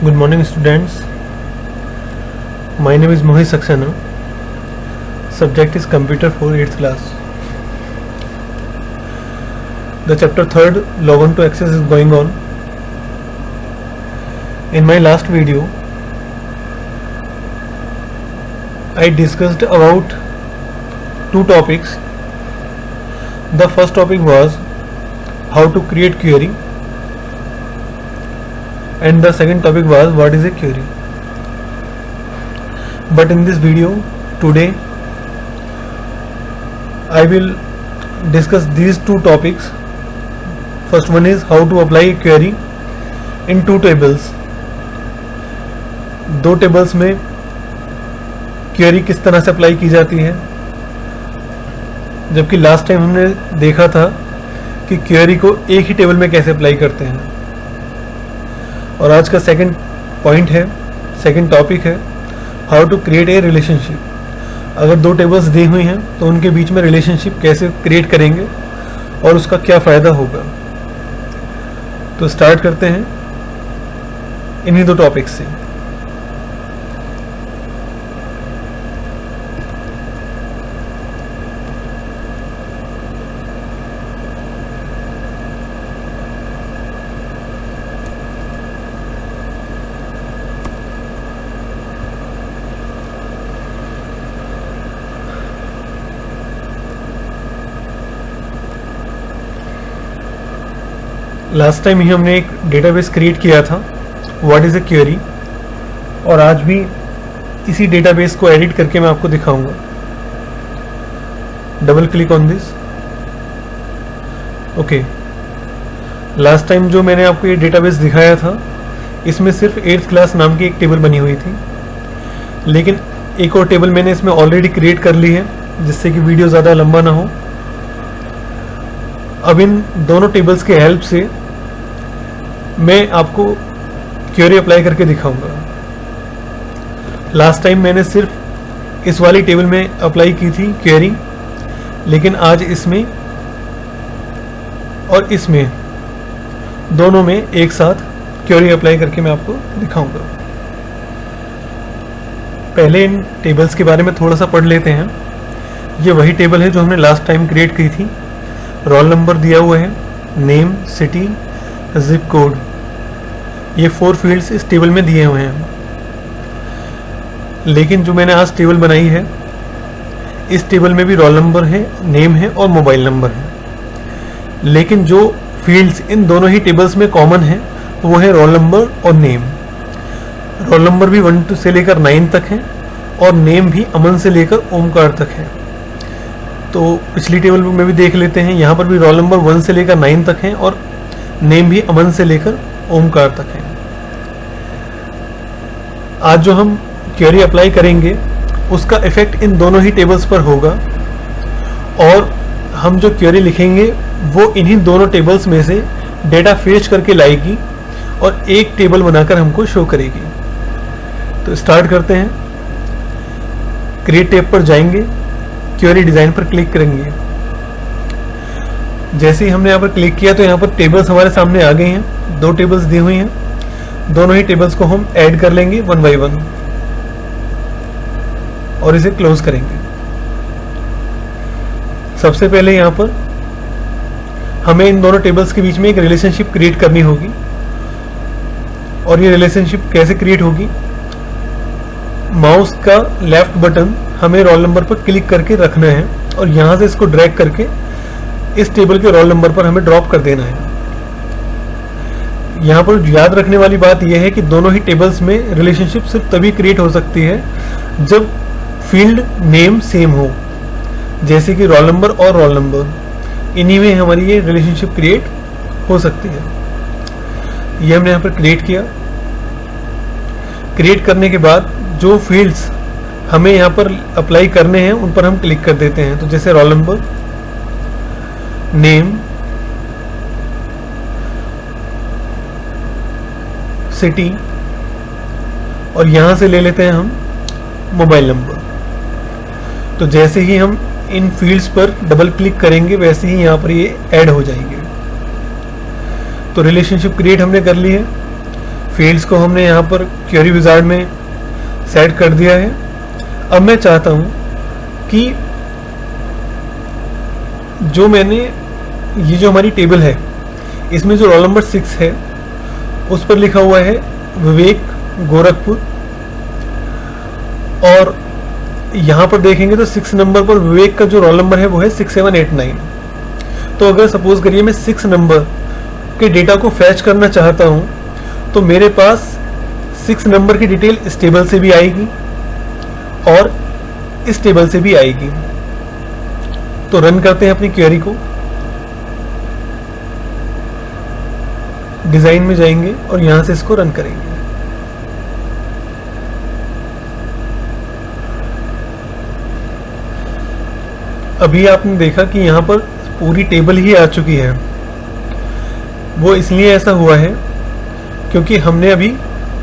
Good morning, students. My name is Mohit Saxena. Subject is Computer for 8th class. The chapter 3rd, Log on to Access, is going on. In my last video, I discussed about two topics. The first topic was how to create query, and the second topic was what is a query. But in this video today I will discuss these two topics. First one is how to apply a query in two tables. दो tables में query किस तरह से apply की जाती है, जबकि last time हमने देखा था कि क्वेरी को एक ही टेबल में कैसे अप्लाई करते हैं। और आज का सेकंड टॉपिक है how to create a relationship. अगर दो टेबल्स दी हुई हैं तो उनके बीच में रिलेशनशिप कैसे क्रिएट करेंगे और उसका क्या फ़ायदा होगा। तो स्टार्ट करते हैं इन्हीं दो टॉपिक्स से। लास्ट टाइम ही हमने एक डेटाबेस क्रिएट किया था, व्हाट इज़ ए क्वेरी, और आज भी इसी डेटाबेस को एडिट करके मैं आपको दिखाऊंगा। Double click on this. Okay, last time जो मैंने आपको ये डेटाबेस दिखाया था इसमें सिर्फ 8th क्लास नाम की एक टेबल बनी हुई थी, लेकिन एक और टेबल मैंने इसमें ऑलरेडी क्रिएट कर ली है जिससे कि वीडियो ज़्यादा लंबा ना हो। अब इन दोनों टेबल्स के हेल्प से मैं आपको क्वेरी अप्लाई करके दिखाऊंगा। लास्ट टाइम मैंने सिर्फ इस वाली टेबल में अप्लाई की थी क्वेरी, लेकिन आज इसमें और इसमें दोनों में एक साथ क्वेरी अप्लाई करके मैं आपको दिखाऊंगा। पहले इन टेबल्स के बारे में थोड़ा सा पढ़ लेते हैं। ये वही टेबल है जो हमने लास्ट टाइम क्रिएट की थी। रोल नंबर दिया हुआ है, नेम, सिटी, जिप कोड, ये 4 फील्ड्स इस टेबल में दिए हुए हैं। लेकिन जो मैंने आज टेबल बनाई है इस टेबल में भी रोल नंबर है, नेम है और मोबाइल नंबर है, लेकिन जो फील्ड्स इन दोनों ही टेबल्स में कॉमन है वो है रोल नंबर और नेम। रोल नंबर भी 1 से लेकर 9 तक है और नेम भी अमन से लेकर ओमकार तक है। तो पिछली टेबल में भी देख लेते हैं, यहाँ पर भी रोल नंबर 1 से लेकर 9 तक है और नेम भी अमन से लेकर ओमकार तक है। आज जो हम क्वेरी अप्लाई करेंगे उसका इफेक्ट इन दोनों ही टेबल्स पर होगा, और हम जो क्वेरी लिखेंगे वो इन्हीं दोनों टेबल्स में से डेटा फेच करके लाएगी और एक टेबल बनाकर हमको शो करेगी। तो स्टार्ट करते हैं। क्रिएट टैब पर जाएंगे, क्वेरी डिज़ाइन पर क्लिक करेंगे। जैसे ही हमने यहाँ पर क्लिक किया तो यहाँ पर टेबल्स हमारे सामने आ गई हैं। 2 टेबल्स दी हुई हैं, दोनों ही टेबल्स को हम ऐड कर लेंगे 1 बाय 1 और इसे क्लोज करेंगे। सबसे पहले यहाँ पर हमें इन दोनों टेबल्स के बीच में एक रिलेशनशिप क्रिएट करनी होगी। और ये रिलेशनशिप कैसे क्रिएट होगी, माउस का लेफ्ट बटन हमें रोल नंबर पर क्लिक करके रखना है और यहाँ से इसको ड्रैग करके इस टेबल के रोल नंबर पर हमें ड्रॉप कर देना है। यहाँ पर याद रखने वाली बात यह है कि दोनों ही टेबल्स में रिलेशनशिप सिर्फ तभी क्रिएट हो सकती है जब फील्ड नेम सेम हो, जैसे कि रोल नंबर और रोल नंबर, इन्हीं में हमारी ये रिलेशनशिप क्रिएट हो सकती है। ये हमने यहाँ पर क्रिएट किया। क्रिएट करने के बाद जो फील्ड्स हमें यहाँ पर अप्लाई करने हैं उन पर हम क्लिक कर देते हैं। तो जैसे रोल नंबर, नेम, सिटी, और यहाँ से ले लेते हैं हम मोबाइल नंबर। तो जैसे ही हम इन फील्ड्स पर डबल क्लिक करेंगे वैसे ही यहाँ पर ये ऐड हो जाएंगे। तो रिलेशनशिप क्रिएट हमने कर ली है। फील्ड्स को हमने यहाँ पर क्वेरी विजार्ड में सेट कर दिया है। अब मैं चाहता हूँ कि जो मैंने ये जो हमारी टेबल है इसमें जो रोल नंबर 6 है उस पर लिखा हुआ है विवेक गोरखपुर, और यहाँ पर देखेंगे तो 6 नंबर पर विवेक का जो रोल नंबर है वो है 6789। तो अगर सपोज करिए मैं 6 नंबर के डेटा को फैच करना चाहता हूँ तो मेरे पास 6 नंबर की डिटेल इस टेबल से भी आएगी और इस टेबल से भी आएगी। तो रन करते हैं अपनी क्वेरी को, डिजाइन में जाएंगे और यहां से इसको रन करेंगे। अभी आपने देखा कि यहां पर पूरी टेबल ही आ चुकी है। वो इसलिए ऐसा हुआ है क्योंकि हमने अभी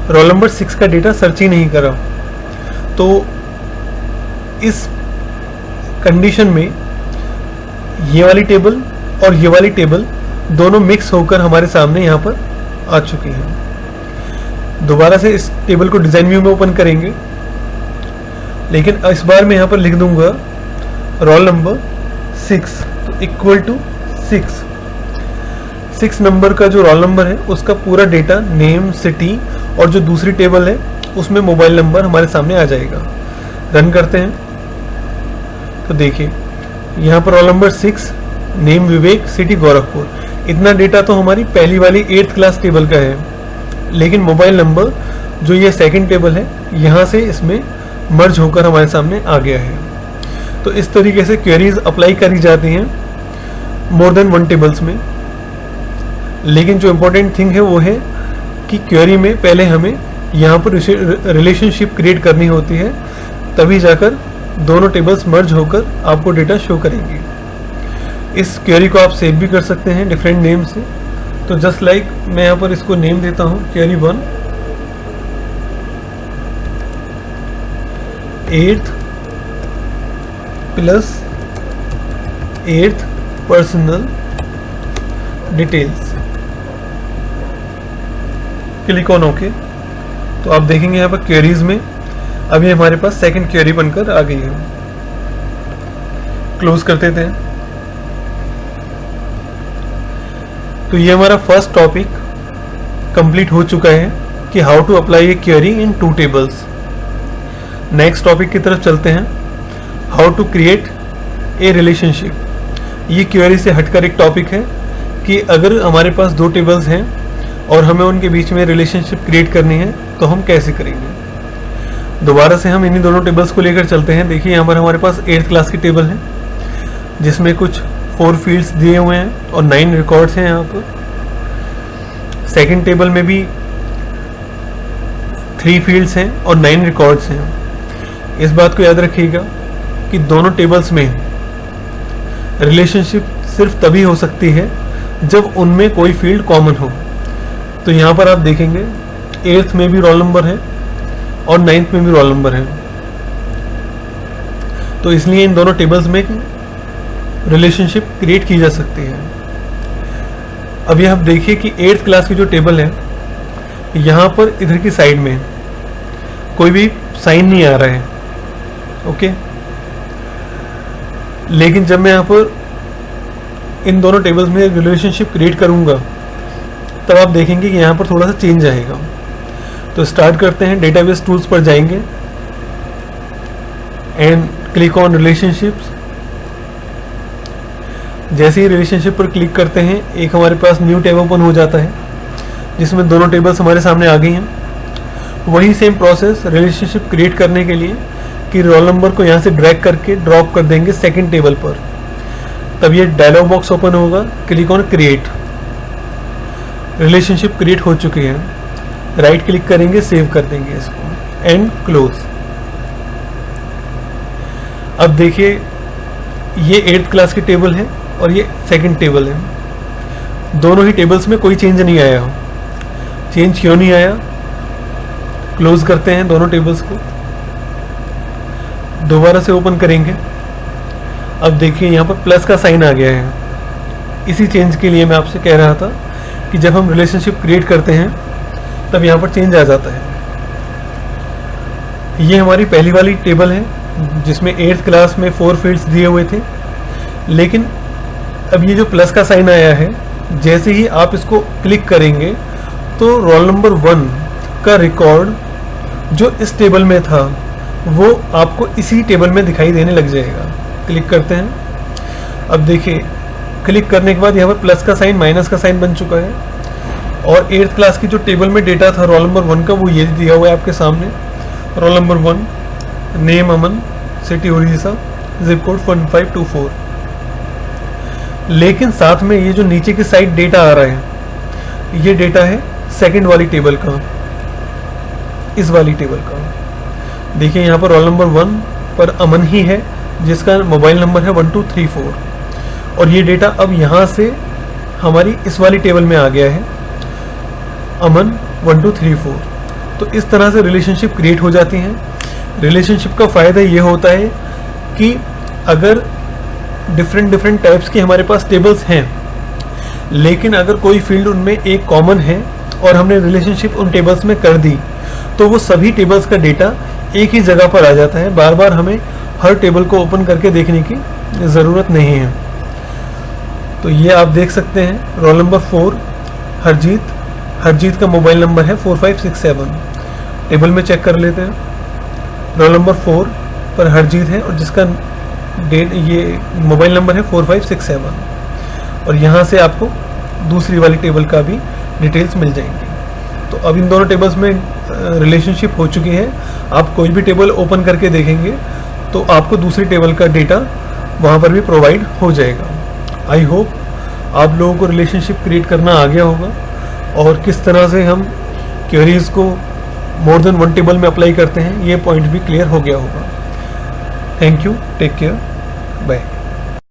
रोल नंबर 6 का डेटा सर्च ही नहीं करा। तो इस कंडीशन में ये वाली टेबल और ये वाली टेबल दोनों मिक्स होकर हमारे सामने यहाँ पर आ चुकी हैं। दोबारा से इस टेबल को डिजाइन व्यू में ओपन करेंगे, लेकिन इस बार मैं यहाँ पर लिख दूंगा रोल नंबर 6, तो इक्वल टू 6 नंबर का जो रोल नंबर है उसका पूरा डेटा, नेम, सिटी और जो दूसरी टेबल है उसमें मोबाइल नंबर हमारे सामने आ जाएगा। रन करते हैं तो देखिए यहाँ पर रोल नंबर 6, नेम विवेक, सिटी गोरखपुर, इतना डेटा तो हमारी पहली वाली 8th क्लास टेबल का है, लेकिन मोबाइल नंबर जो ये सेकंड टेबल है यहाँ से इसमें मर्ज होकर हमारे सामने आ गया है। तो इस तरीके से क्वेरीज अप्लाई करी जाती हैं मोर देन 1 टेबल्स में। लेकिन जो इम्पोर्टेंट थिंग है वो है कि क्वेरी में पहले हमें यहाँ पर रिलेशनशिप क्रिएट करनी होती है, तभी जाकर दोनों टेबल्स मर्ज होकर आपको डेटा शो करेंगे। इस क्वेरी को आप सेव भी कर सकते हैं डिफरेंट नेम से। तो जस्ट लाइक मैं यहाँ पर इसको नेम देता हूँ query 1, 8th plus 8th personal details, click on okay. तो आप देखेंगे यहाँ पर क्वेरीज में अभी हमारे पास सेकंड क्वेरी बनकर आ गई है। क्लोज कर देते हैं। तो ये हमारा फर्स्ट टॉपिक कंप्लीट हो चुका है कि how to apply a query in 2 tables. Next topic की तरफ चलते हैं, how to create a relationship. ये क्वेरी से हटकर एक टॉपिक है कि अगर हमारे पास 2 टेबल्स हैं और हमें उनके बीच में रिलेशनशिप क्रिएट करनी है तो हम कैसे करेंगे। दोबारा से हम इन्हीं दोनों टेबल्स को लेकर चलते हैं। देखिए यहाँ पर हमारे पास 8th क्लास की टेबल है जिसमें कुछ 4 फील्ड्स दिए हुए हैं और 9 रिकॉर्ड्स हैं। यहाँ पर सेकंड टेबल में भी 3 फील्ड्स हैं और 9 रिकॉर्ड्स हैं। इस बात को याद रखिएगा कि दोनों टेबल्स में रिलेशनशिप सिर्फ तभी हो सकती है जब उनमें कोई फील्ड कॉमन हो। तो यहाँ पर आप देखेंगे 8th में भी रोल नंबर है और 9th में भी रोल नंबर है, तो इसलिए इन दोनों टेबल्स में रिलेशनशिप क्रिएट की जा सकती है। अभी आप देखिए कि 8th क्लास की जो टेबल है यहाँ पर इधर की साइड में कोई भी साइन नहीं आ रहा है, ओके। लेकिन जब मैं यहाँ पर इन दोनों टेबल्स में रिलेशनशिप क्रिएट करूँगा तब आप देखेंगे कि यहाँ पर थोड़ा सा चेंज आएगा। तो स्टार्ट करते हैं, डेटाबेस टूल्स पर जाएंगे एंड क्लिक ऑन रिलेशनशिप्स। जैसे ही रिलेशनशिप पर क्लिक करते हैं एक हमारे पास न्यू टैब ओपन हो जाता है जिसमें दोनों टेबल्स हमारे सामने आ गई हैं। वही सेम प्रोसेस रिलेशनशिप क्रिएट करने के लिए कि रोल नंबर को यहाँ से ड्रैग करके ड्रॉप कर देंगे सेकंड टेबल पर, तब ये डायलॉग बॉक्स ओपन होगा। Click on create, relationship create हो चुकी है। राइट क्लिक करेंगे, सेव कर देंगे इसको एंड क्लोज। अब देखिए ये 8th क्लास की टेबल है और ये सेकंड टेबल है, दोनों ही टेबल्स में कोई चेंज नहीं आया। चेंज क्यों नहीं आया, क्लोज करते हैं दोनों टेबल्स को, दोबारा से ओपन करेंगे। अब देखिए यहाँ पर प्लस का साइन आ गया है। इसी चेंज के लिए मैं आपसे कह रहा था कि जब हम रिलेशनशिप क्रिएट करते हैं तब यहाँ पर चेंज आ जाता है। ये हमारी पहली वाली टेबल है जिसमें 8th क्लास में 4 फील्ड्स दिए हुए थे, लेकिन अब ये जो प्लस का साइन आया है, जैसे ही आप इसको क्लिक करेंगे तो रोल नंबर 1 का रिकॉर्ड जो इस टेबल में था वो आपको इसी टेबल में दिखाई देने लग जाएगा। क्लिक करते हैं। अब देखिए, क्लिक करने के बाद यहाँ पर प्लस का साइन माइनस का साइन बन चुका है और 8th क्लास की जो टेबल में डेटा था रोल नंबर 1 का वो ये दिया हुआ है आपके सामने। रोल नंबर 1, नेम अमन, सिटी उड़ीसा, जिप कोड 1524। लेकिन साथ में ये जो नीचे की साइड डेटा आ रहा है, ये डेटा है सेकंड वाली टेबल का, इस वाली टेबल का। देखिए यहाँ पर रोल नंबर 1 पर अमन ही है जिसका मोबाइल नंबर है 1234, और ये डेटा अब यहाँ से हमारी इस वाली टेबल में आ गया है, अमन 1234। तो इस तरह से रिलेशनशिप क्रिएट हो जाती हैं। रिलेशनशिप का फ़ायदा ये होता है कि अगर डिफरेंट टाइप्स की हमारे पास टेबल्स हैं, लेकिन अगर कोई फील्ड उनमें एक कॉमन है और हमने रिलेशनशिप उन टेबल्स में कर दी, तो वो सभी टेबल्स का डेटा एक ही जगह पर आ जाता है। बार बार हमें हर टेबल को ओपन करके देखने की ज़रूरत नहीं है। तो ये आप देख सकते हैं, रोल नंबर 4 हरजीत का मोबाइल नंबर है 4567। टेबल में चेक कर लेते हैं। रोल नंबर 4 पर हरजीत है और जिसका ये मोबाइल नंबर है 4567, और यहाँ से आपको दूसरी वाली टेबल का भी डिटेल्स मिल जाएंगी। तो अब इन दोनों टेबल्स में रिलेशनशिप हो चुकी है। आप कोई भी टेबल ओपन करके देखेंगे तो आपको दूसरी टेबल का डेटा वहाँ पर भी प्रोवाइड हो जाएगा। आई होप आप लोगों को रिलेशनशिप क्रिएट करना आ गया होगा और किस तरह से हम क्वेरीज को मोर देन वन टेबल में अप्लाई करते हैं, ये पॉइंट भी क्लियर हो गया होगा। Thank you, take care, bye.